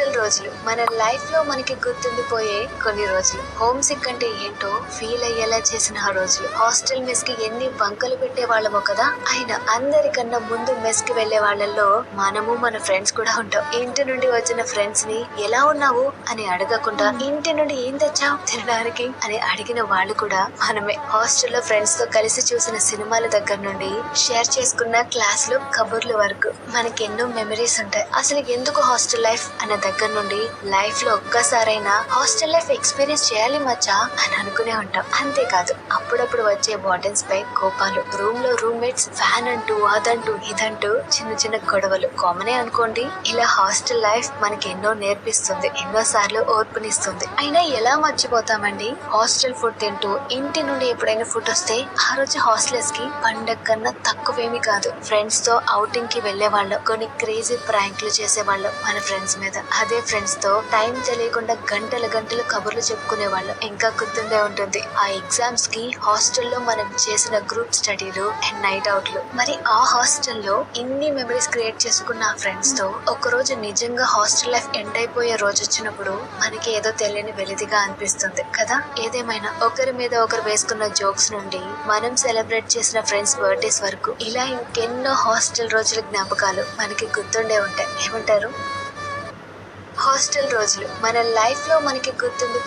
Hostel రోజులు మన life లో మనకి గుర్తుండిపోయే కొన్ని రోజులు. హోమ్ సిక్ అంటే ఏంటో ఫీల్ అయ్యేలా చేసిన ఆ రోజులు. హాస్టల్ మెస్ కి ఎన్ని వంకలు పెట్టే వాళ్ళమో కదా. అయినా అందరికన్నా ముందు మెస్ కి వెళ్లే వాళ్ళల్లో మనము మన ఫ్రెండ్స్ కూడా ఉంటాం. ఇంటి నుండి వచ్చిన ఫ్రెండ్స్ ని ఎలా ఉన్నావు అని అడగకుండా ఇంటి నుండి ఏం తెచ్చావు తినడానికి అని అడిగిన వాళ్ళు కూడా మనమే. హాస్టల్లో ఫ్రెండ్స్ తో కలిసి చూసిన సినిమాల దగ్గర నుండి షేర్ చేసుకున్న క్లాస్ లో కబుర్ల వరకు మనకి ఎన్నో మెమరీస్ ఉంటాయి. అసలు ఎందుకు హాస్టల్ లైఫ్ అన్న దగ్గర నుండి లైఫ్ లో ఒక్కసారైనా హాస్టల్ లైఫ్ ఎక్స్పీరియన్స్ చేయాలి మచ్చా అని అనుకునే ఉంటాం. అంతేకాదు అప్పుడప్పుడు వచ్చే వార్డెన్స్ పై కోపాలు, రూమ్ లో రూమ్మేట్స్ ఫ్యాన్ అంటూ అదంటూ ఇదంటూ చిన్న చిన్న గొడవలు కామనే అనుకోండి. ఇలా హాస్టల్ లైఫ్ మనకి ఎన్నో నేర్పిస్తుంది, ఎన్నో సార్లు ఓర్పునిస్తుంది. అయినా ఎలా మర్చిపోతామండి హాస్టల్ ఫుడ్ తింటూ. ఇంటి నుండి ఎప్పుడైనా ఫుడ్ వస్తే ఆ రోజు హాస్టలర్స్ కి పండగ కన్నా తక్కువేమీ కాదు. ఫ్రెండ్స్ తో అవుటింగ్ కి వెళ్లే వాళ్ళు, కొన్ని క్రేజీ ప్రాంక్లు చేసేవాళ్ళు మన ఫ్రెండ్స్ మీద. అదే ఫ్రెండ్స్ తో టైం తెలియకుండా గంటలు గంటలు కబుర్లు చెప్పుకునే వాళ్ళు ఇంకా గుర్తుండే ఉంటుంది. ఆ ఎగ్జామ్స్ కి హాస్టల్లో మనం చేసిన గ్రూప్ స్టడీలు అండ్ నైట్ అవుట్లు. మరి ఆ హాస్టల్లో ఇన్ని మెమరీస్ క్రియేట్ చేసుకున్న ఆ ఫ్రెండ్స్ తో ఒక రోజు నిజంగా హాస్టల్ లైఫ్ ఎండ్ అయిపోయే రోజు వచ్చినప్పుడు మనకి ఏదో తెలియని వెలితిగా అనిపిస్తుంది కదా. ఏదేమైనా ఒకరి మీద ఒకరు వేసుకున్న జోక్స్ నుండి మనం సెలబ్రేట్ చేసిన ఫ్రెండ్స్ బర్త్డేస్ వరకు ఇలా ఇంకెన్నో హాస్టల్ రోజుల జ్ఞాపకాలు మనకి గుర్తుండే ఉంటాయి. ఏమంటారు? హాస్టల్ రోజులు మన లైఫ్ లో మనకి గుర్తుండిపో